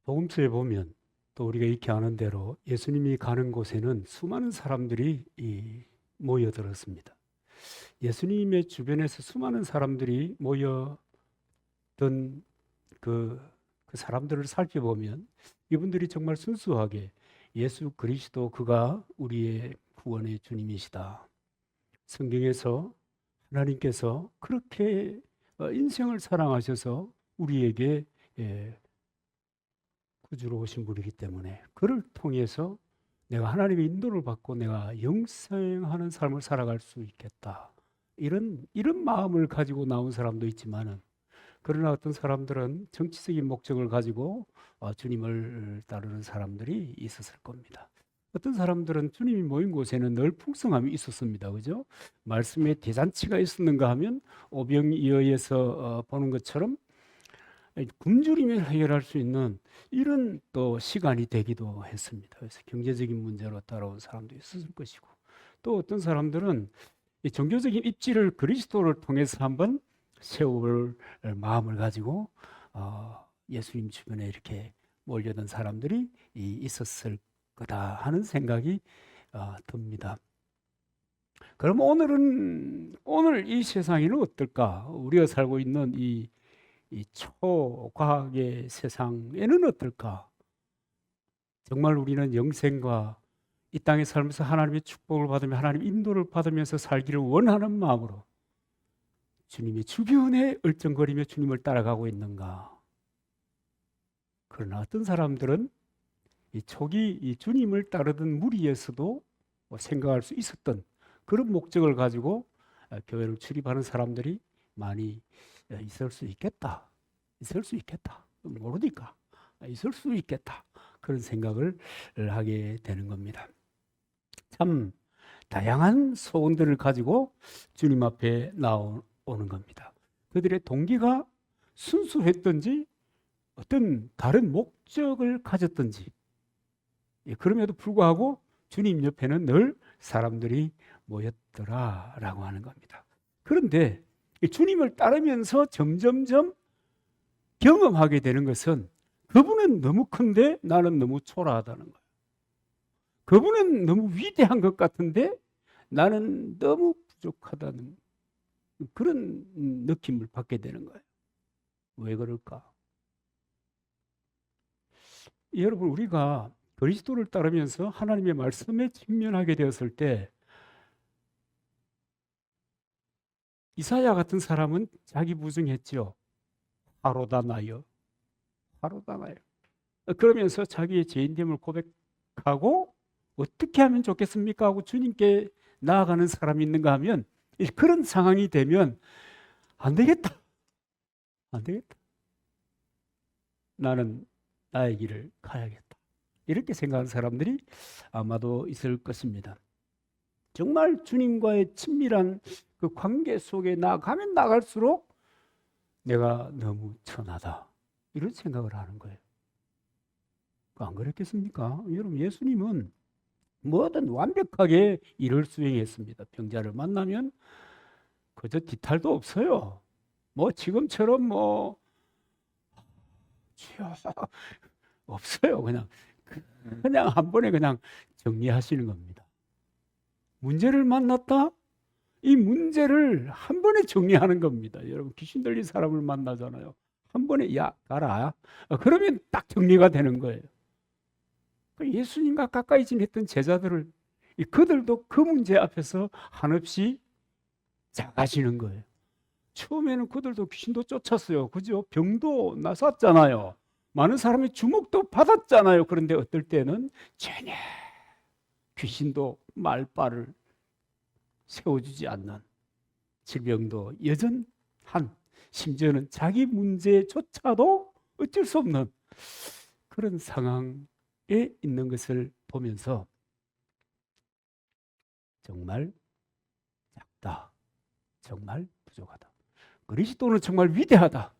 복음서에 보면 또 우리가 익히 아는 대로 예수님이 가는 곳에는 수많은 사람들이 모여들었습니다. 예수님의 주변에서 수많은 사람들이 모여든 그 사람들을 살펴보면 이분들이 정말 순수하게 예수 그리스도 그가 우리의 구원의 주님이시다. 성경에서 하나님께서 그렇게 인생을 사랑하셔서 우리에게 구주로 오신 분이기 때문에 그를 통해서 내가 하나님의 인도를 받고 내가 영생하는 삶을 살아갈 수 있겠다. 이런 마음을 가지고 나온 사람도 있지만은, 그러나 어떤 사람들은 정치적인 목적을 가지고 주님을 따르는 사람들이 있었을 겁니다. 어떤 사람들은 주님이 모인 곳에는 늘 풍성함이 있었습니다. 그죠? 말씀에 대잔치가 있었는가 하면 오병이어에서 보는 것처럼 굶주림을 해결할 수 있는 이런 또 시간이 되기도 했습니다. 그래서 경제적인 문제로 따라온 사람도 있었을 것이고, 또 어떤 사람들은 이 종교적인 입지를 그리스도를 통해서 한번 세워볼 마음을 가지고 예수님 주변에 이렇게 몰려든 사람들이 있었을 거다 하는 생각이 듭니다. 그럼 오늘 이 세상에는 어떨까? 우리가 살고 있는 이 초과학의 세상에는 어떨까? 정말 우리는 영생과 이 땅에 살면서 하나님의 축복을 받으며 하나님 인도를 받으면서 살기를 원하는 마음으로 주님의 주변에 얼쩡거리며 주님을 따라가고 있는가? 그러나 어떤 사람들은 초기 이 주님을 따르던 무리에서도 생각할 수 있었던 그런 목적을 가지고 교회를 출입하는 사람들이 많이 있을 수 있겠다. 모르니까 있을 수 있겠다. 그런 생각을 하게 되는 겁니다. 참 다양한 소원들을 가지고 주님 앞에 나오는 겁니다. 그들의 동기가 순수했던지 어떤 다른 목적을 가졌던지, 그럼에도 불구하고 주님 옆에는 늘 사람들이 모였더라라고 하는 겁니다. 그런데 주님을 따르면서 점점점 경험하게 되는 것은 그분은 너무 큰데 나는 너무 초라하다는 거예요. 그분은 너무 위대한 것 같은데 나는 너무 부족하다는 그런 느낌을 받게 되는 거예요. 왜 그럴까? 여러분, 우리가 그리스도를 따르면서 하나님의 말씀에 직면하게 되었을 때 이사야 같은 사람은 자기 부정했죠. 화로다 나여. 그러면서 자기의 죄인됨을 고백하고 어떻게 하면 좋겠습니까? 하고 주님께 나아가는 사람이 있는가 하면, 그런 상황이 되면 안 되겠다. 나는 나의 길을 가야겠다. 이렇게 생각하는 사람들이 아마도 있을 것입니다. 정말 주님과의 친밀한 그 관계 속에 나가면 나갈수록 내가 너무 천하다. 이런 생각을 하는 거예요. 안 그랬겠습니까? 여러분, 예수님은 뭐든 완벽하게 일을 수행했습니다. 병자를 만나면 그저 뒤탈도 없어요. 뭐 지금처럼 없어요. 그냥 한 번에 그냥 정리하시는 겁니다. 문제를 만났다? 이 문제를 한 번에 정리하는 겁니다. 여러분, 귀신 들린 사람을 만나잖아요. 한 번에 야 가라. 그러면 딱 정리가 되는 거예요. 예수님과 가까이 지냈던 제자들을 그들도 그 문제 앞에서 한없이 작아지는 거예요. 처음에는 그들도 귀신도 쫓았어요. 그죠? 병도 나섰잖아요. 많은 사람의 주목도 받았잖아요. 그런데 어떨 때는 전혀 귀신도 말발을 세워주지 않는, 질병도 여전한, 심지어는 자기 문제조차도 어쩔 수 없는 그런 상황에 있는 것을 보면서 정말 작다, 정말 부족하다, 그리스도는 정말 위대하다,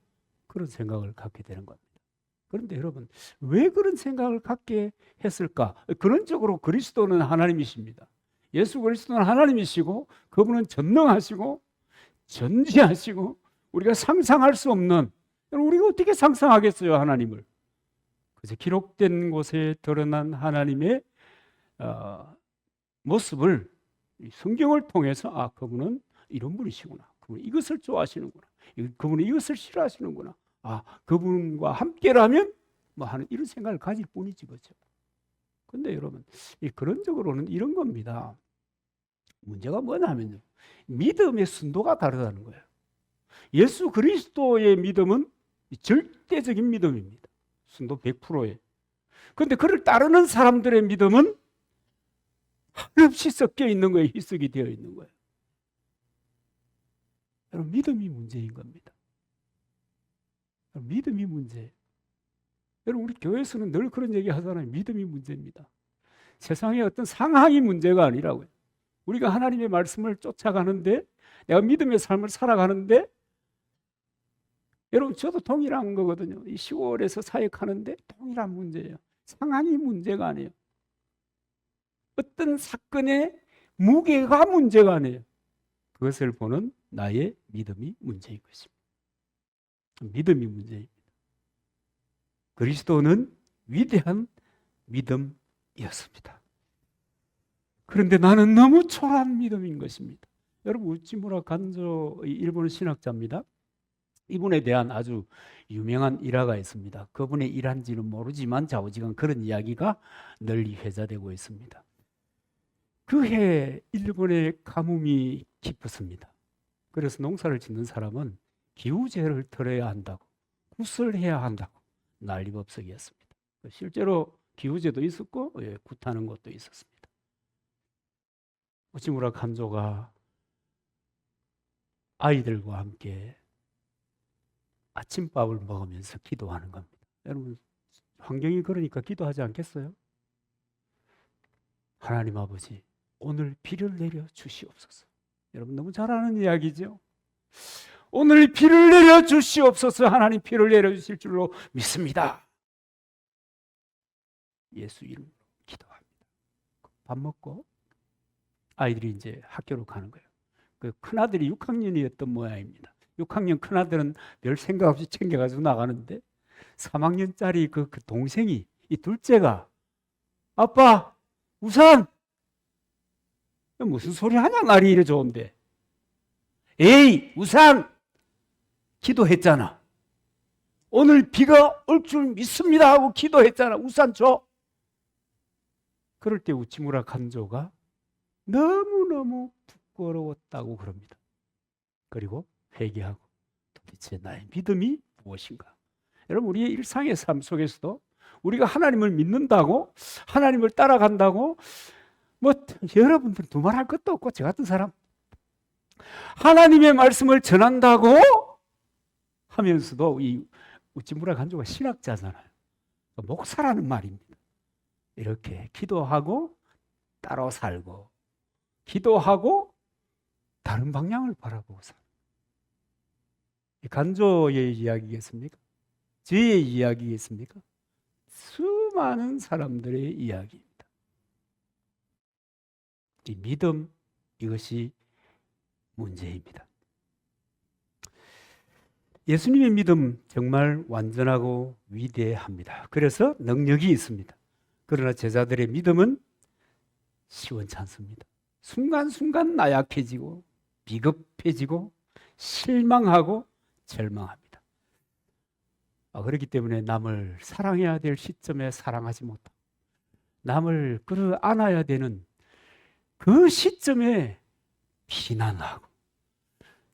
그런 생각을 갖게 되는 겁니다. 그런데 여러분, 왜 그런 생각을 갖게 했을까? 근원적으로 그리스도는 하나님이십니다. 예수 그리스도는 하나님이시고 그분은 전능하시고 전지하시고 우리가 상상할 수 없는, 우리가 어떻게 상상하겠어요, 하나님을? 그래서 기록된 곳에 드러난 하나님의 모습을 이 성경을 통해서 그분은 이런 분이시구나. 그분은 이것을 좋아하시는구나. 그분은 이것을 싫어하시는구나. 그분과 함께라면 뭐 하는 이런 생각을 가질 뿐이지 그죠. 근데 여러분, 그런적으로는 이런 겁니다. 문제가 뭐냐면요. 믿음의 순도가 다르다는 거예요. 예수 그리스도의 믿음은 절대적인 믿음입니다. 순도 100%에. 그런데 그를 따르는 사람들의 믿음은 한없이 섞여 있는 거예요. 희석이 되어 있는 거예요. 여러분, 믿음이 문제인 겁니다. 믿음이 문제예요. 여러분, 우리 교회에서는 늘 그런 얘기 하잖아요. 믿음이 문제입니다. 세상의 어떤 상황이 문제가 아니라고요. 우리가 하나님의 말씀을 쫓아가는데, 내가 믿음의 삶을 살아가는데, 여러분, 저도 동일한 거거든요. 이 시골에서 사역하는데 동일한 문제예요. 상황이 문제가 아니에요. 어떤 사건의 무게가 문제가 아니에요. 그것을 보는 나의 믿음이 문제인 것입니다. 믿음이 문제입니다. 그리스도는 위대한 믿음이었습니다. 그런데 나는 너무 초라한 믿음인 것입니다. 여러분, 우치무라 간조 일본 신학자입니다. 이분에 대한 아주 유명한 일화가 있습니다. 그분의 일한지는 모르지만 좌우지간 그런 이야기가 널리 회자되고 있습니다. 그해 일본의 가뭄이 깊었습니다. 그래서 농사를 짓는 사람은 기우제를 털어야 한다고, 굿을 해야 한다고 난리법석이었습니다. 실제로 기우제도 있었고 굿하는 것도 있었습니다. 우치무라 간조가 아이들과 함께 아침밥을 먹으면서 기도하는 겁니다. 여러분, 환경이 그러니까 기도하지 않겠어요? 하나님 아버지, 오늘 비를 내려 주시옵소서. 여러분, 너무 잘 아는 이야기죠? 오늘 비를 내려 주시옵소서. 하나님 비를 내려 주실 줄로 믿습니다. 예수 이름으로 기도합니다. 밥 먹고 아이들이 이제 학교로 가는 거예요. 그 큰아들이 6학년이었던 모양입니다. 6학년 큰아들은 별 생각 없이 챙겨가지고 나가는데 3학년짜리 그 동생이, 이 둘째가 아빠 우산! 무슨 소리 하냐, 날이 이래 좋은데. 에이 우산! 기도했잖아. 오늘 비가 올 줄 믿습니다 하고 기도했잖아. 우산 줘. 그럴 때 우치무라 간조가 너무너무 부끄러웠다고 그럽니다. 그리고 회개하고 도대체 나의 믿음이 무엇인가? 여러분, 우리의 일상의 삶 속에서도 우리가 하나님을 믿는다고, 하나님을 따라간다고, 뭐 여러분들 두말할 것도 없고, 저 같은 사람 하나님의 말씀을 전한다고 하면서도, 이 우치무라 간조가 신학자잖아요. 목사라는 말입니다. 이렇게 기도하고 따라 살고, 기도하고 다른 방향을 바라보고 살고. 간조의 이야기겠습니까? 저의 이야기겠습니까? 수많은 사람들의 이야기입니다. 이 믿음, 이것이 문제입니다. 예수님의 믿음 정말 완전하고 위대합니다. 그래서 능력이 있습니다. 그러나 제자들의 믿음은 시원치 않습니다. 순간순간 나약해지고 비겁해지고 실망하고 절망합니다. 그렇기 때문에 남을 사랑해야 될 시점에 사랑하지 못하고, 남을 끌어 안아야 되는 그 시점에 비난하고,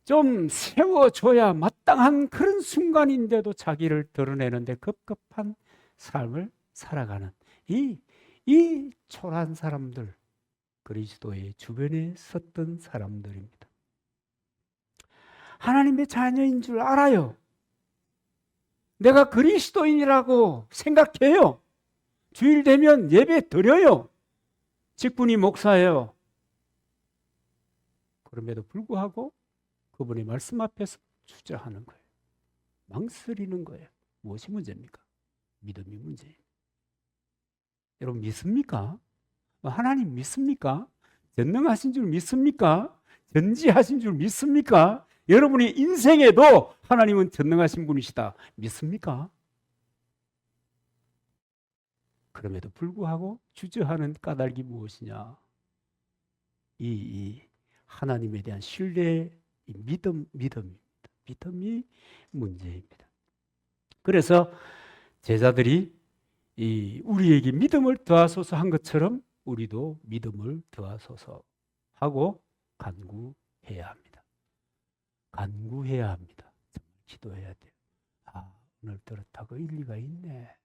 좀 세워줘야 마땅한 그런 순간인데도 자기를 드러내는데 급급한 삶을 살아가는 이 초라한 사람들, 그리스도의 주변에 섰던 사람들입니다. 하나님의 자녀인 줄 알아요. 내가 그리스도인이라고 생각해요. 주일 되면 예배 드려요. 직분이 목사예요. 그럼에도 불구하고 그분의 말씀 앞에서 주저하는 거예요. 망설이는 거예요. 무엇이 문제입니까? 믿음이 문제예요. 여러분, 믿습니까? 하나님 믿습니까? 전능하신 줄 믿습니까? 전지하신 줄 믿습니까? 여러분의 인생에도 하나님은 전능하신 분이시다 믿습니까? 그럼에도 불구하고 주저하는 까닭이 무엇이냐? 이 하나님에 대한 신뢰, 믿음입니다. 믿음이 문제입니다. 그래서 제자들이 우리에게 믿음을 더하소서 한 것처럼 우리도 믿음을 더하소서 하고 간구해야 합니다. 간구해야 합니다. 정말 기도해야 돼요. 아, 오늘 들었다고 일리가 있네.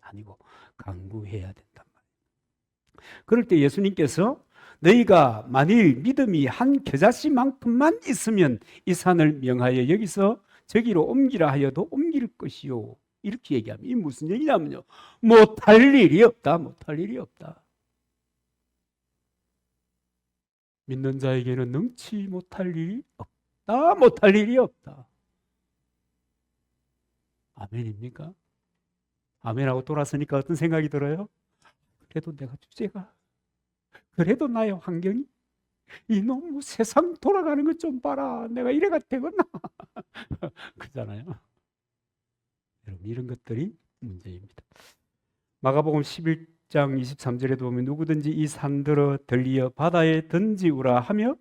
아니고 간구해야 된단 말이에요. 그럴 때 예수님께서 너희가 만일 믿음이 한 겨자씨만큼만 있으면 이 산을 명하여 여기서 저기로 옮기라 하여도 옮길 것이요. 이렇게 얘기하면 이 무슨 얘기냐면요. 못할 일이 없다. 못할 일이 없다. 믿는 자에게는 능치 못할 일이 없다. 못할 일이 없다. 아멘입니까? 아멘하고 돌아서니까 어떤 생각이 들어요? 그래도 내가 주제가, 그래도 나의 환경이 이놈 세상 돌아가는 것 좀 봐라. 내가 이래가 되겠나? 그잖아요. 여러분, 이런 것들이 문제입니다. 마가복음 11장 23절에도 보면 누구든지 이 산들어 들리어 바다에 던지우라 하며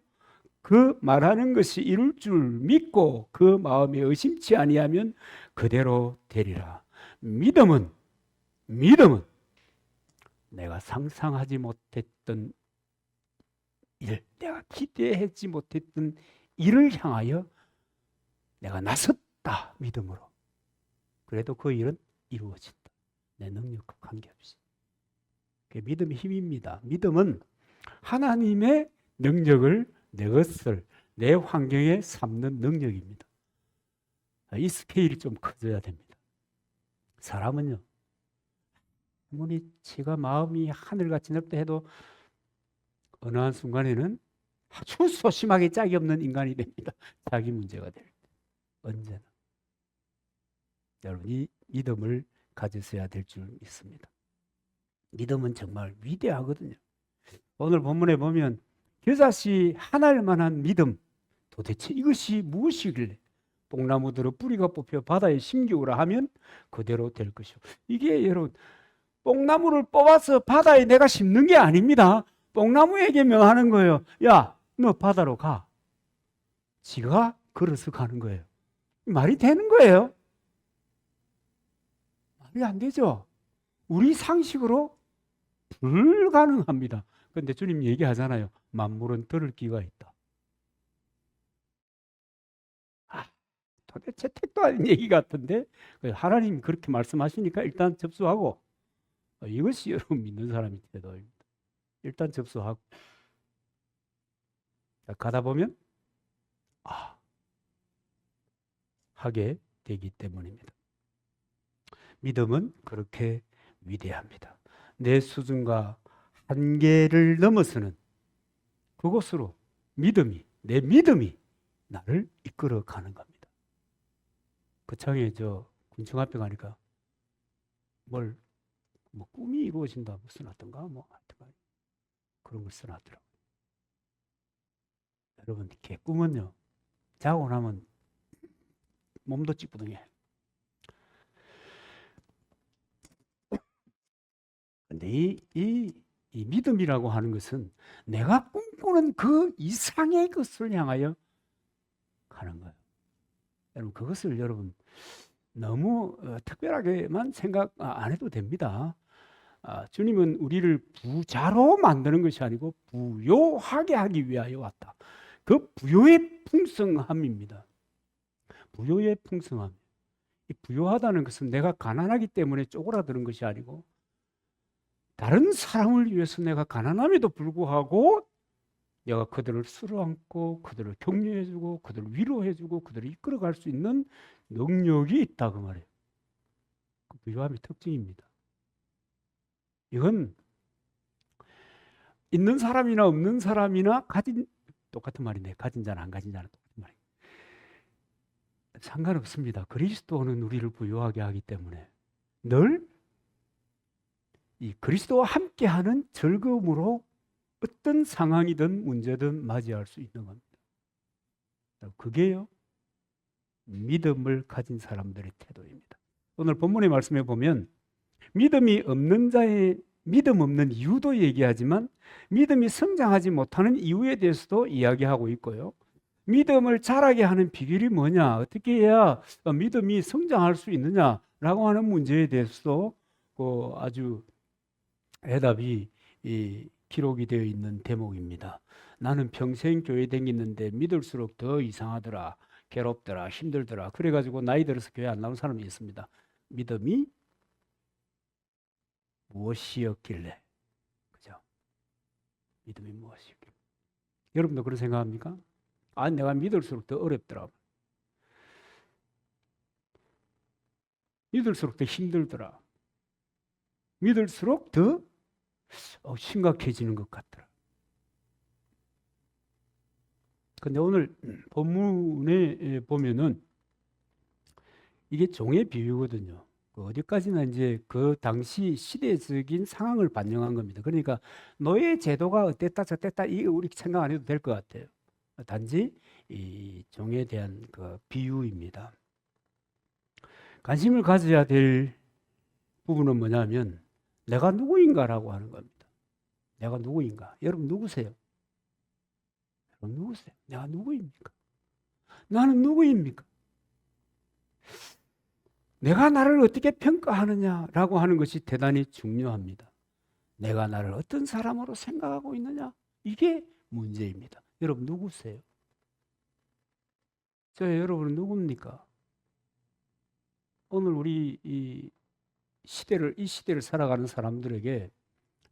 그 말하는 것이 이룰 줄 믿고 그 마음에 의심치 아니하면 그대로 되리라. 믿음은 내가 상상하지 못했던 일, 내가 기대하지 못했던 일을 향하여 내가 나섰다. 믿음으로. 그래도 그 일은 이루어진다. 내 능력과 관계없이. 그게 믿음의 힘입니다. 믿음은 하나님의 능력을, 내 것을 내 환경에 삼는 능력입니다. 이 스케일이 좀 커져야 됩니다. 사람은요, 아무리 제가 마음이 하늘같이 넓다 해도 어느 한 순간에는 아주 소심하게 짝이 없는 인간이 됩니다. 자기 문제가 될 때. 언제나. 여러분이 믿음을 가지셔야 될 줄 믿습니다. 믿음은 정말 위대하거든요. 오늘 본문에 보면 겨자씨 하나일 만한 믿음, 도대체 이것이 무엇이길래 뽕나무들의 뿌리가 뽑혀 바다에 심기우라 하면 그대로 될 것이요. 이게 여러분, 뽕나무를 뽑아서 바다에 내가 심는 게 아닙니다. 뽕나무에게 명하는 거예요. 야, 너 바다로 가. 지가 걸어서 가는 거예요. 말이 되는 거예요? 말이 안 되죠. 우리 상식으로 불가능합니다. 그런데 주님 얘기하잖아요. 만물은 들을 기가 있다. 도대체 택도 아닌 얘기 같은데 하나님이 그렇게 말씀하시니까 일단 접수하고, 이것이 여러분 믿는 사람의 태도입니다. 일단 접수하고 가다 보면 하게 되기 때문입니다. 믿음은 그렇게 위대합니다. 내 수준과 한계를 넘어서는 그곳으로 내 믿음이 나를 이끌어 가는 겁니다. 거창에 군청 앞에 가니까 뭐 꿈이 이루어진다 써놨던가 하여튼 그런 걸 써놨더라고요. 여러분, 꿈은요, 자고 나면 몸도 찌뿌둥해. 근데 이 믿음이라고 하는 것은 내가 꿈꾸는 그 이상의 것을 향하여 가는 거예요. 여러분, 그것을 여러분 너무 특별하게만 생각 안 해도 됩니다. 주님은 우리를 부자로 만드는 것이 아니고 부요하게 하기 위하여 왔다. 그 부요의 풍성함입니다. 부요의 풍성함. 이 부요하다는 것은 내가 가난하기 때문에 쪼그라드는 것이 아니고 다른 사람을 위해서 내가 가난함에도 불구하고 내가 그들을 쓸어안고 그들을 격려해주고 그들을 위로해주고 그들을 이끌어갈 수 있는 능력이 있다 그 말이에요. 그 부요함의 특징입니다. 이건 있는 사람이나 없는 사람이나 똑같은 말인데 가진 자나 안 가진 자나 똑같은 말이에요. 상관없습니다. 그리스도는 우리를 부요하게 하기 때문에 늘 이 그리스도와 함께하는 즐거움으로 어떤 상황이든 문제든 맞이할 수 있는 겁니다. 그게요, 믿음을 가진 사람들의 태도입니다. 오늘 본문의 말씀에 보면 믿음이 없는 자의 믿음 없는 이유도 얘기하지만 믿음이 성장하지 못하는 이유에 대해서도 이야기하고 있고요. 믿음을 자라게 하는 비결이 뭐냐? 어떻게 해야 믿음이 성장할 수 있느냐라고 하는 문제에 대해서도 아주 해답이 기록이 되어 있는 대목입니다. 나는 평생 교회 다니는데 믿을수록 더 이상하더라, 괴롭더라, 힘들더라. 그래가지고 나이 들어서 교회 안 나온 사람이 있습니다. 믿음이 무엇이었길래? 그죠? 믿음이 무엇이었길래? 여러분도 그런 생각합니까? 아, 내가 믿을수록 더 어렵더라. 믿을수록 더 힘들더라. 믿을수록 더 심각해지는 것 같더라. 근데 오늘 본문에 보면은 이게 종의 비유거든요. 어디까지나 이제 그 당시 시대적인 상황을 반영한 겁니다. 그러니까 노예 제도가 어땠다 저땠다 이거 우리 생각 안 해도 될 것 같아요. 단지 이 종에 대한 그 비유입니다. 관심을 가져야 될 부분은 뭐냐면 내가 누구인가라고 하는 겁니다. 내가 누구인가? 여러분 누구세요? 여러분 누구세요? 내가 누구입니까? 나는 누구입니까? 내가 나를 어떻게 평가하느냐라고 하는 것이 대단히 중요합니다. 내가 나를 어떤 사람으로 생각하고 있느냐? 이게 문제입니다. 여러분 누구세요? 여러분은 누굽니까? 오늘 우리 이 시대를 살아가는 사람들에게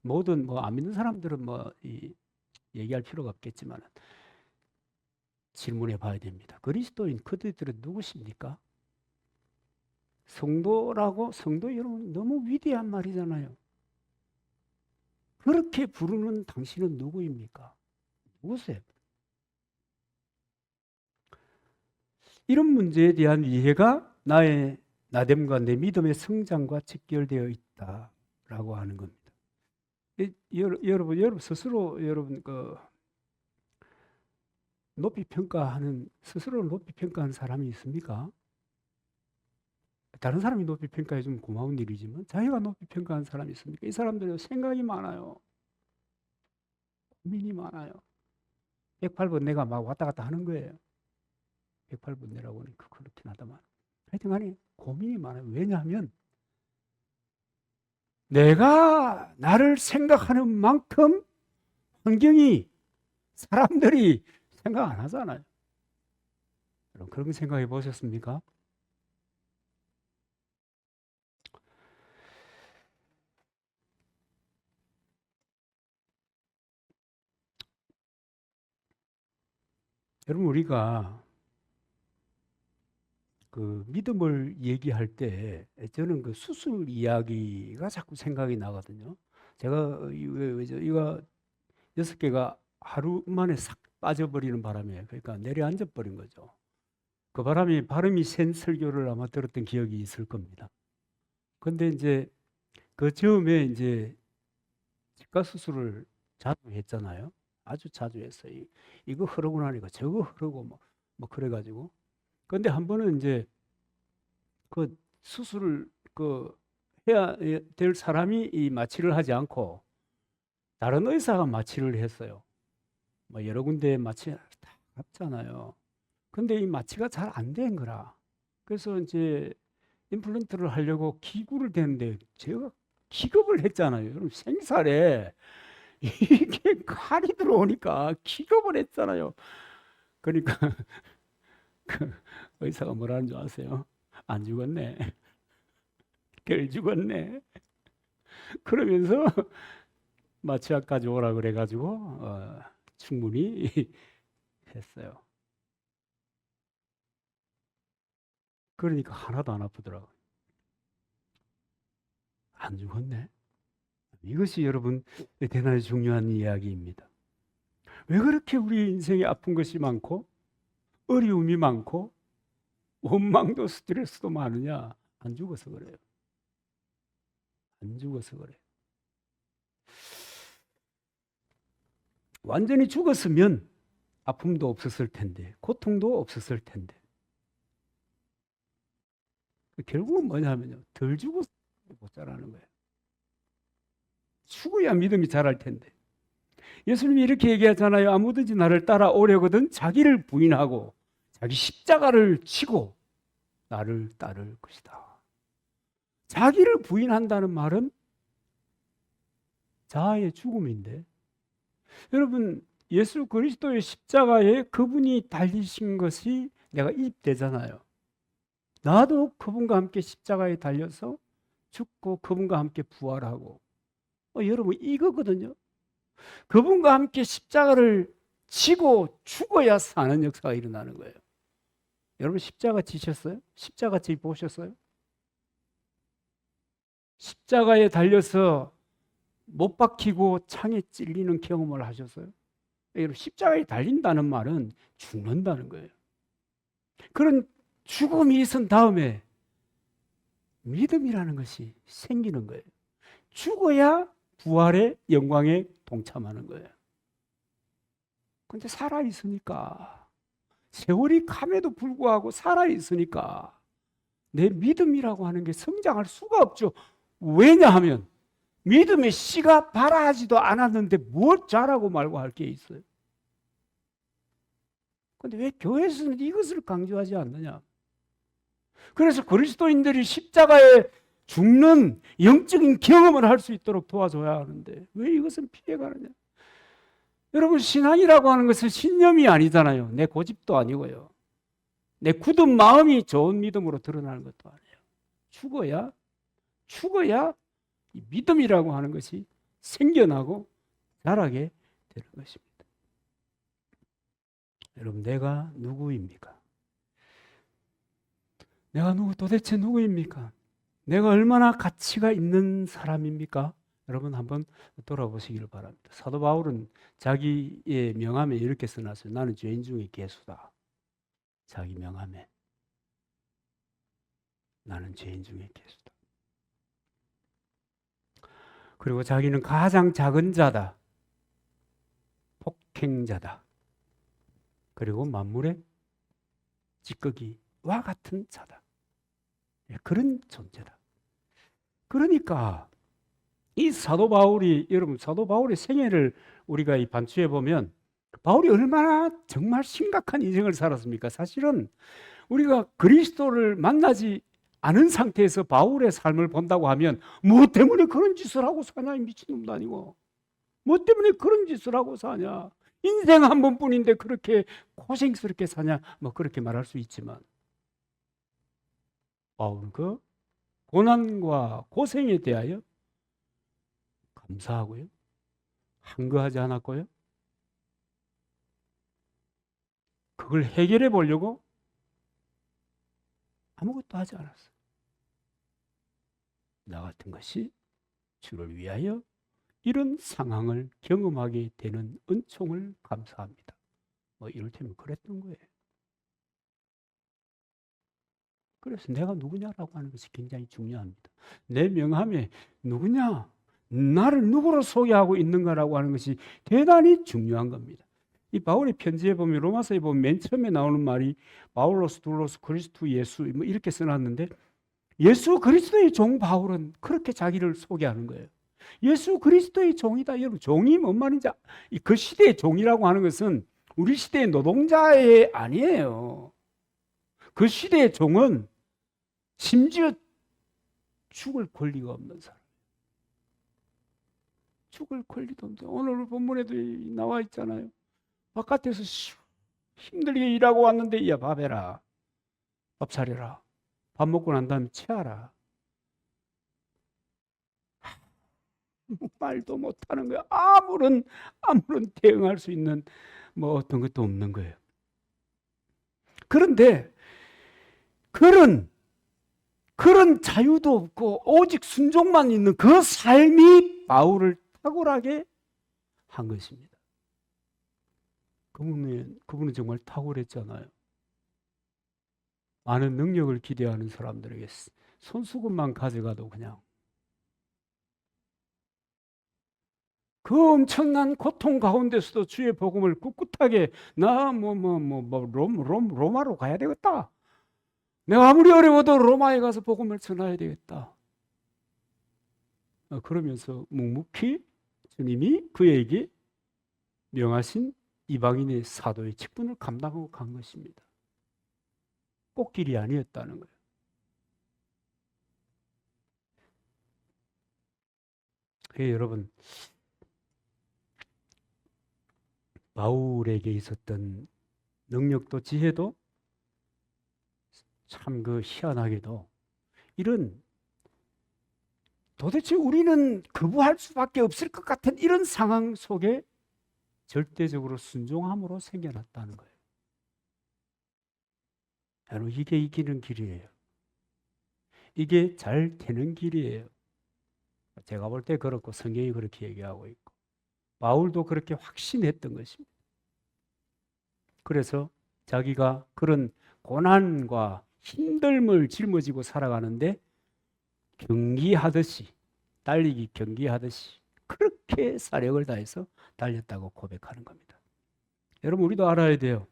모든 안 믿는 사람들은 얘기할 필요가 없겠지만 질문해 봐야 됩니다. 그리스도인 그들은 누구십니까? 성도 여러분 너무 위대한 말이잖아요. 그렇게 부르는 당신은 누구입니까? 누구세요? 이런 문제에 대한 이해가 나의 나됨과 내 믿음의 성장과 직결되어 있다라고 하는 겁니다. 여러분 스스로 스스로를 높이 평가하는 사람이 있습니까? 다른 사람이 높이 평가해 주면 고마운 일이지만 자기가 높이 평가하는 사람이 있습니까? 이 사람들은 생각이 많아요. 고민이 많아요. 108번 내가 막 왔다 갔다 하는 거예요. 108번 내라고 하니까 그렇긴 하다만 하여튼 간에 고민이 많아요. 왜냐하면 내가 나를 생각하는 만큼 환경이 사람들이 생각 안 하잖아요. 여러분 그런 생각해 보셨습니까? 여러분 우리가 그 믿음을 얘기할 때 저는 그 수술 이야기가 자꾸 생각이 나거든요. 제가 이거 6개가 하루 만에 싹 빠져버리는 바람에 그러니까 내려앉아 버린 거죠. 그 바람에 발음이 센 설교를 아마 들었던 기억이 있을 겁니다. 근데 이제 그 처음에 이제 치과 수술을 자주 했잖아요. 아주 자주 했어요. 이거 흐르고 나니까 저거 흐르고 뭐 그래가지고. 근데 한 번은 이제 그 수술을 해야 될 사람이 이 마취를 하지 않고 다른 의사가 마취를 했어요. 뭐 여러 군데 마취 다 합잖아요. 근데 이 마취가 잘 안 된 거라. 그래서 이제 임플란트를 하려고 기구를 대는데 제가 기겁을 했잖아요. 여러분 생살에 이게 칼이 들어오니까 기겁을 했잖아요. 그러니까 그 의사가 뭐라는 줄 아세요? 안 죽었네. 덜 죽었네. 그러면서 마취약까지 오라 그래가지고 충분히 했어요. 그러니까 하나도 안 아프더라고요. 안 죽었네. 이것이 여러분 대단히 중요한 이야기입니다. 왜 그렇게 우리 인생에 아픈 것이 많고 어려움이 많고 원망도 스트레스도 많으냐? 안 죽어서 그래요. 안 죽어서 그래요. 완전히 죽었으면 아픔도 없었을 텐데 고통도 없었을 텐데 결국은 뭐냐면요. 덜 죽어서 못 자라는 거예요. 죽어야 믿음이 자랄 텐데. 예수님이 이렇게 얘기하잖아요. 아무든지 나를 따라오려거든 자기를 부인하고 자기 십자가를 치고 나를 따를 것이다. 자기를 부인한다는 말은 자아의 죽음인데, 여러분 예수 그리스도의 십자가에 그분이 달리신 것이 내가 이입되잖아요. 나도 그분과 함께 십자가에 달려서 죽고 그분과 함께 부활하고, 여러분 이거거든요. 그분과 함께 십자가를 지고 죽어야 사는 역사가 일어나는 거예요. 여러분 십자가 지셨어요? 십자가 지 보셨어요? 십자가에 달려서 못 박히고 창에 찔리는 경험을 하셨어요? 여러분 십자가에 달린다는 말은 죽는다는 거예요. 그런 죽음이 있은 다음에 믿음이라는 것이 생기는 거예요. 죽어야 부활의 영광에 동참하는 거예요. 근데 살아있으니까, 세월이 감에도 불구하고 살아있으니까 내 믿음이라고 하는 게 성장할 수가 없죠. 왜냐하면 믿음의 씨가 발아하지도 않았는데 뭘 자라고 말고 할 게 있어요. 근데 왜 교회에서는 이것을 강조하지 않느냐? 그래서 그리스도인들이 십자가에 죽는 영적인 경험을 할 수 있도록 도와줘야 하는데 왜 이것은 피해가느냐? 여러분 신앙이라고 하는 것은 신념이 아니잖아요. 내 고집도 아니고요. 내 굳은 마음이 좋은 믿음으로 드러나는 것도 아니에요. 죽어야 이 믿음이라고 하는 것이 생겨나고 자라게 되는 것입니다. 여러분 내가 누구입니까? 내가 도대체 누구입니까? 내가 얼마나 가치가 있는 사람입니까? 여러분 한번 돌아보시기를 바랍니다. 사도 바울은 자기의 명함에 이렇게 써놨어요. 나는 죄인 중에 괴수다. 자기 명함에 나는 죄인 중에 괴수다. 그리고 자기는 가장 작은 자다. 폭행자다. 그리고 만물의 찌꺼기와 같은 자다. 그런 존재다. 그러니까 이 사도 바울이, 여러분 사도 바울의 생애를 우리가 이 반추해 보면 바울이 얼마나 정말 심각한 인생을 살았습니까? 사실은 우리가 그리스도를 만나지 않은 상태에서 바울의 삶을 본다고 하면 뭐 때문에 그런 짓을 하고 사냐, 이 미친놈도 아니고. 뭐 때문에 그런 짓을 하고 사냐. 인생 한 번뿐인데 그렇게 고생스럽게 사냐, 뭐 그렇게 말할 수 있지만 바울은 그 고난과 고생에 대하여 감사하고요, 한거하지 않았고요, 그걸 해결해 보려고 아무것도 하지 않았어요. 나 같은 것이 주를 위하여 이런 상황을 경험하게 되는 은총을 감사합니다. 뭐 이를테면 그랬던 거예요. 그래서 내가 누구냐라고 하는 것이 굉장히 중요합니다. 내 명함에 누구냐, 나를 누구로 소개하고 있는가라고 하는 것이 대단히 중요한 겁니다. 이 바울의 편지에 보면, 로마서에 보면 맨 처음에 나오는 말이 바울로스, 둘로스, 그리스도 예수 뭐 이렇게 써놨는데, 예수 그리스도의 종 바울은 그렇게 자기를 소개하는 거예요. 예수 그리스도의 종이다. 여러분 종이 뭔 말인지, 그 시대의 종이라고 하는 것은 우리 시대의 노동자의 아니에요. 그 시대의 종은 심지어 죽을 권리가 없는 사람. 죽을 권리도 없는. 오늘 본문에도 나와 있잖아요. 바깥에서 힘들게 일하고 왔는데, 야 밥 해라, 밥 차려라, 밥 먹고 난 다음에 체하라. 말도 못하는 거야. 아무런 대응할 수 있는 뭐 어떤 것도 없는 거예요. 그런데 그런 자유도 없고 오직 순종만 있는 그 삶이 바울을 탁월하게 한 것입니다. 그분은 정말 탁월했잖아요. 많은 능력을 기대하는 사람들에게 손수건만 가져가도 그냥 그 엄청난 고통 가운데서도 주의 복음을 꿋꿋하게, 나 로마로 가야 되겠다. 내가 아무리 어려워도 로마에 가서 복음을 전해야 되겠다. 그러면서 묵묵히 주님이 그에게 명하신 이방인의 사도의 직분을 감당하고 간 것입니다. 꽃길이 아니었다는 거예요. 여러분, 바울에게 있었던 능력도 지혜도 참 희한하게도 이런 도대체 우리는 거부할 수밖에 없을 것 같은 이런 상황 속에 절대적으로 순종함으로 생겨났다는 거예요. 여러분, 이게 이기는 길이에요. 이게 잘 되는 길이에요. 제가 볼 때 그렇고 성경이 그렇게 얘기하고 있고 바울도 그렇게 확신했던 것입니다. 그래서 자기가 그런 고난과 힘듦을 짊어지고 살아가는데 경기하듯이, 달리기 경기하듯이 그렇게 사력을 다해서 달렸다고 고백하는 겁니다. 여러분, 우리도 알아야 돼요.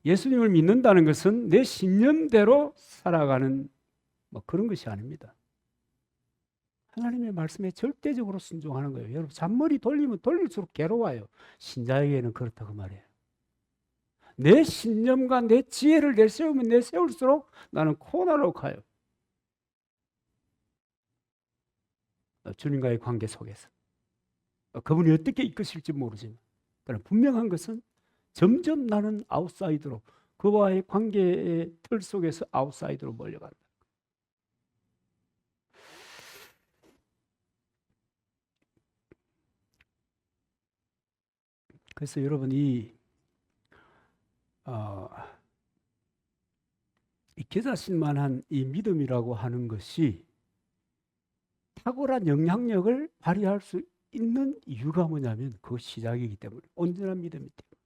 예수님을 믿는다는 것은 내 신념대로 살아가는 그런 것이 아닙니다. 하나님의 말씀에 절대적으로 순종하는 거예요. 여러분, 잔머리 돌리면 돌릴수록 괴로워요. 신자에게는 그렇다고 말해요. 내 신념과 내 지혜를 내세우면 내세울수록 나는 코너로 가요. 주님과의 관계 속에서. 그분이 어떻게 이끄실지 모르지만, 그러나 분명한 것은 점점 나는 아웃사이드로, 그와의 관계의 틀 속에서 아웃사이드로 몰려간다. 그래서 여러분, 이 겨자씨만한 이 믿음이라고 하는 것이 탁월한 영향력을 발휘할 수 있는 이유가 뭐냐면 그 시작이기 때문에, 온전한 믿음이 때문에.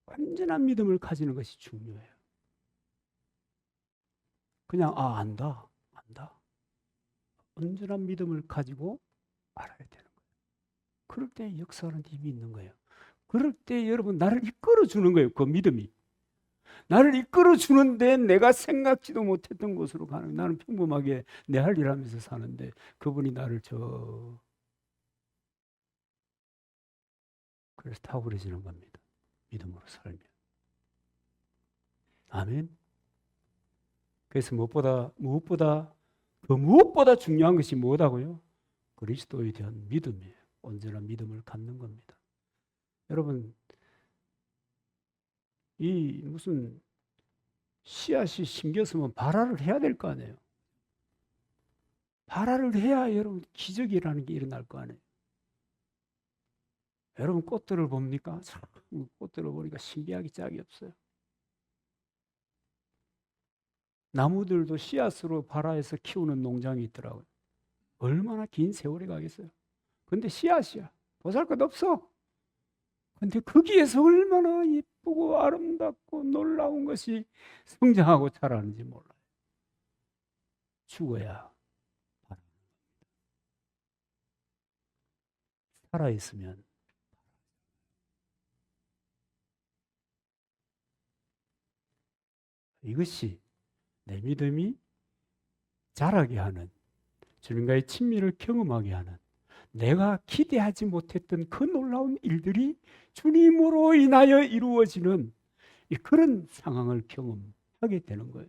완전한 믿음을 가지는 것이 중요해요. 그냥 안다. 온전한 믿음을 가지고 알아야 되는 거예요. 그럴 때 역사하는 힘이 있는 거예요. 그럴 때 여러분, 나를 이끌어 주는 거예요. 그 믿음이 나를 이끌어 주는데 내가 생각지도 못했던 곳으로 가는, 나는 평범하게 내 할 일 하면서 사는데 그분이 나를 그래서 탁월해지는 겁니다. 믿음으로 살면. 아멘. 그래서 무엇보다 중요한 것이 뭐다고요? 그리스도에 대한 믿음이에요. 온전한 믿음을 갖는 겁니다. 여러분, 이 무슨 씨앗이 심겼으면 발화를 해야 될 거 아니에요. 발화를 해야 여러분 기적이라는 게 일어날 거 아니에요. 여러분, 꽃들을 봅니까? 참, 꽃들을 보니까 신비하기 짝이 없어요. 나무들도 씨앗으로 발화해서 키우는 농장이 있더라고요. 얼마나 긴 세월이 가겠어요. 근데 씨앗이야. 보잘것없어. 근데 거기에서 얼마나 예쁘고 아름답고 놀라운 것이 성장하고 자라는지 몰라요. 죽어야 살아있으면. 이것이 내 믿음이 자라게 하는, 주님과의 친밀을 경험하게 하는, 내가 기대하지 못했던 그 놀라운 일들이 주님으로 인하여 이루어지는 그런 상황을 경험하게 되는 거예요.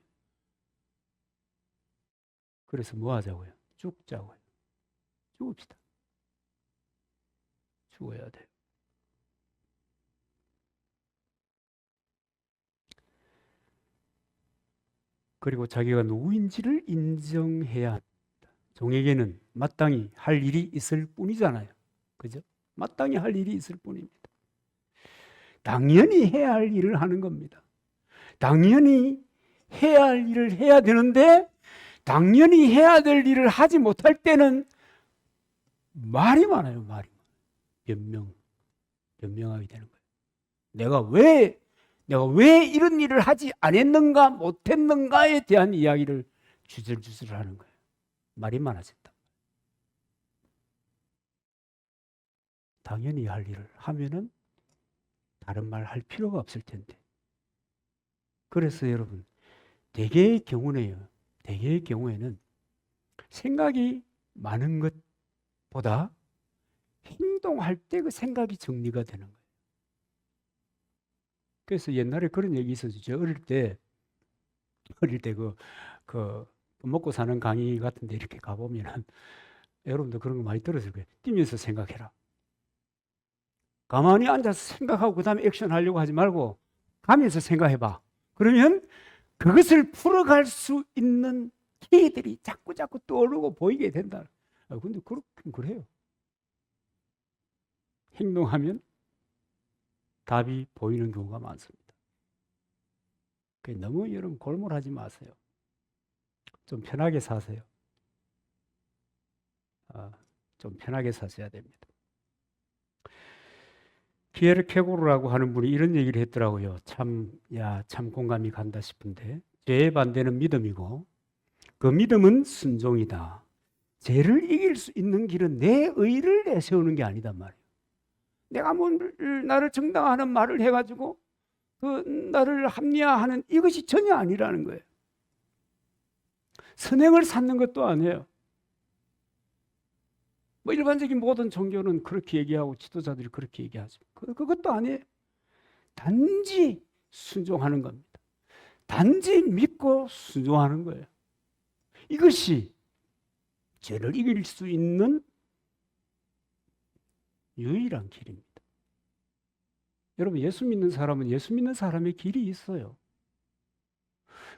그래서 뭐 하자고요? 죽자고요. 죽읍시다. 죽어야 돼요. 그리고 자기가 누구인지를 인정해야 합니다. 종에게는 마땅히 할 일이 있을 뿐이잖아요. 그죠? 마땅히 할 일이 있을 뿐입니다. 당연히 해야 할 일을 하는 겁니다. 당연히 해야 할 일을 해야 되는데, 당연히 해야 될 일을 하지 못할 때는 말이 많아요. 변명하게 되는 거예요. 내가 왜 이런 일을 하지 않았는가, 못했는가에 대한 이야기를 주절주절 하는 거예요. 말이 많아졌다. 당연히 할 일을 하면은 다른 말 할 필요가 없을 텐데. 그래서 여러분, 대개의 경우에는 생각이 많은 것, 보다 행동할 때 그 생각이 정리가 되는 거예요. 그래서 옛날에 그런 얘기 있었죠. 어릴 때 그 먹고 사는 강의 같은 데 이렇게 가보면은 여러분도 그런 거 많이 들었을 거예요. 뛰면서 생각해라. 가만히 앉아서 생각하고 그 다음에 액션 하려고 하지 말고 가면서 생각해봐. 그러면 그것을 풀어갈 수 있는 키들이 자꾸 떠오르고 보이게 된다. 근데 그렇긴 그래요. 행동하면 답이 보이는 경우가 많습니다. 너무 여러분 골몰하지 마세요. 좀 편하게 사세요. 좀 편하게 사셔야 됩니다. 피에르 케고르라고 하는 분이 이런 얘기를 했더라고요. 참 공감이 간다 싶은데, 죄의 반대는 믿음이고 그 믿음은 순종이다. 죄를 이길 수 있는 길은 내 의를 내세우는 게 아니단 말이에요. 내가 나를 정당화하는 말을 해가지고 나를 합리화하는 이것이 전혀 아니라는 거예요. 선행을 쌓는 것도 아니에요. 일반적인 모든 종교는 그렇게 얘기하고 지도자들이 그렇게 얘기하죠. 그것도 아니에요. 단지 순종하는 겁니다. 단지 믿고 순종하는 거예요. 이것이 죄를 이길 수 있는 유일한 길입니다. 여러분, 예수 믿는 사람은 예수 믿는 사람의 길이 있어요.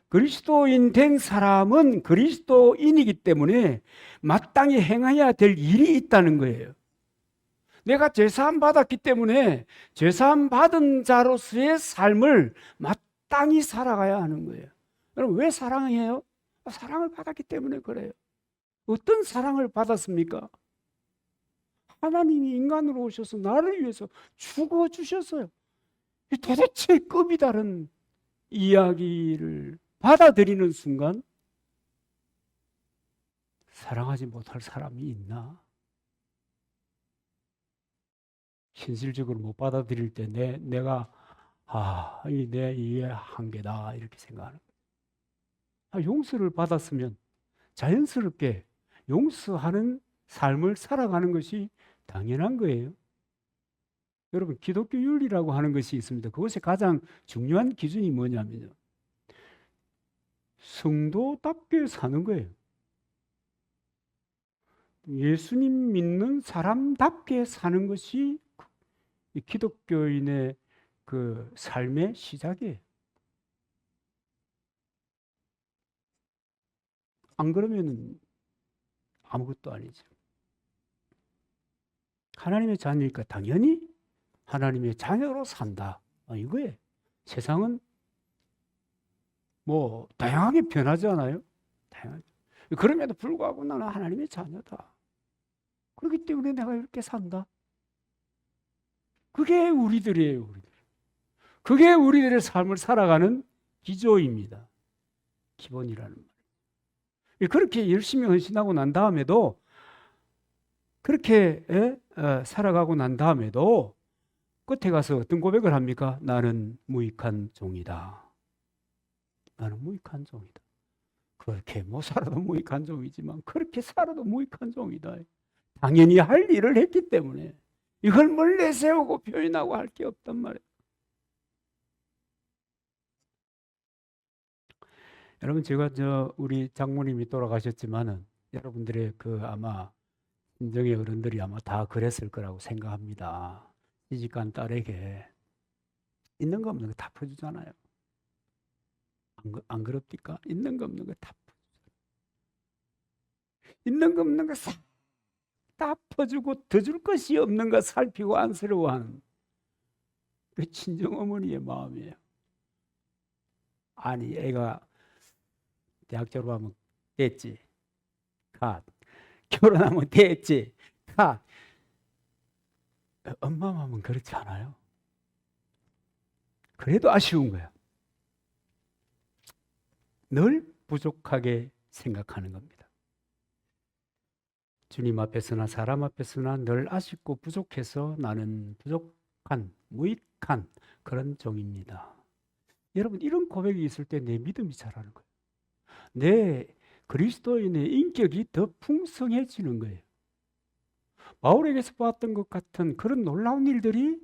그리스도인 된 사람은 그리스도인이기 때문에 마땅히 행해야 될 일이 있다는 거예요. 내가 죄사함 받았기 때문에 죄사함 받은 자로서의 삶을 마땅히 살아가야 하는 거예요. 여러분, 왜 사랑해요? 사랑을 받았기 때문에 그래요. 어떤 사랑을 받았습니까? 하나님이 인간으로 오셔서 나를 위해서 죽어주셨어요. 도대체 급이 다른 이야기를 받아들이는 순간 사랑하지 못할 사람이 있나? 현실적으로 못 받아들일 때 내가 내 이해 한계다 이렇게 생각하는 거예요. 용서를 받았으면 자연스럽게 용서하는 삶을 살아가는 것이 당연한 거예요. 여러분, 기독교 윤리라고 하는 것이 있습니다. 그것의 가장 중요한 기준이 뭐냐면요, 성도답게 사는 거예요. 예수님 믿는 사람답게 사는 것이 기독교인의 그 삶의 시작이에요. 안 그러면 아무것도 아니죠. 하나님의 자녀니까 당연히 하나님의 자녀로 산다. 이거예요. 세상은 다양하게 변하지 않아요? 다양하죠. 그럼에도 불구하고 나는 하나님의 자녀다. 그렇기 때문에 내가 이렇게 산다. 그게 우리들이에요. 그게 우리들의 삶을 살아가는 기조입니다. 기본이라는 말. 그렇게 열심히 헌신하고 난 다음에도, 그렇게 살아가고 난 다음에도 끝에 가서 어떤 고백을 합니까? 나는 무익한 종이다. 나는 무익한 종이다. 그렇게 못 살아도 무익한 종이지만 그렇게 살아도 무익한 종이다. 당연히 할 일을 했기 때문에 이걸 뭘 내세우고 표현하고 할 게 없단 말이에요. 여러분, 제가 우리 장모님이 돌아가셨지만은 여러분들의 아마 인정의 어른들이 아마 다 그랬을 거라고 생각합니다. 시집간 딸에게 있는 거 없는 거 다 퍼주잖아요. 안 그렇습니까? 있는 거 없는 거 다 퍼주잖아요. 있는 거 없는 거 다 퍼주고 더 줄 것이 없는 거 살피고 안쓰러워하는 그 친정 어머니의 마음이에요. 아니, 애가 대학 졸업하면 됐지. 가. 결혼하면 됐지. 가. 엄마 마음은 그렇지 않아요. 그래도 아쉬운 거야. 늘 부족하게 생각하는 겁니다. 주님 앞에서나 사람 앞에서나 늘 아쉽고 부족해서 나는 부족한, 무익한 그런 종입니다. 여러분, 이런 고백이 있을 때 내 믿음이 자라는 거예요. 내 그리스도인의 인격이 더 풍성해지는 거예요. 바울에게서 보았던 것 같은 그런 놀라운 일들이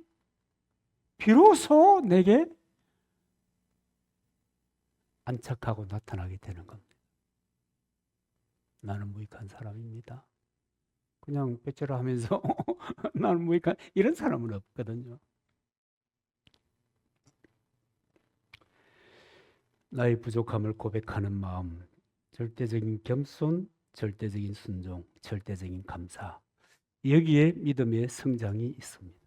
비로소 내게 안착하고 나타나게 되는 겁니다. 나는 무익한 사람입니다. 그냥 빼빼라 하면서 나는 무익한 이런 사람은 없거든요. 나의 부족함을 고백하는 마음, 절대적인 겸손, 절대적인 순종, 절대적인 감사, 여기에 믿음의 성장이 있습니다.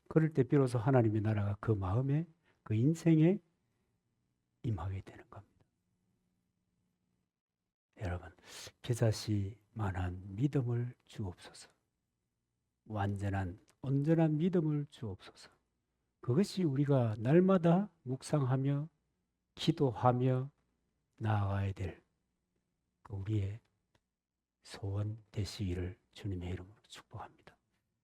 그럴 때 비로소 하나님의 나라가 그 마음에, 그 인생에 임하게 되는 겁니다. 여러분, 겨자씨만한 믿음을 주옵소서. 완전한, 온전한 믿음을 주옵소서. 그것이 우리가 날마다 묵상하며 기도하며 나아가야 될 우리의 소원 되시기를 주님의 이름으로 축복합니다.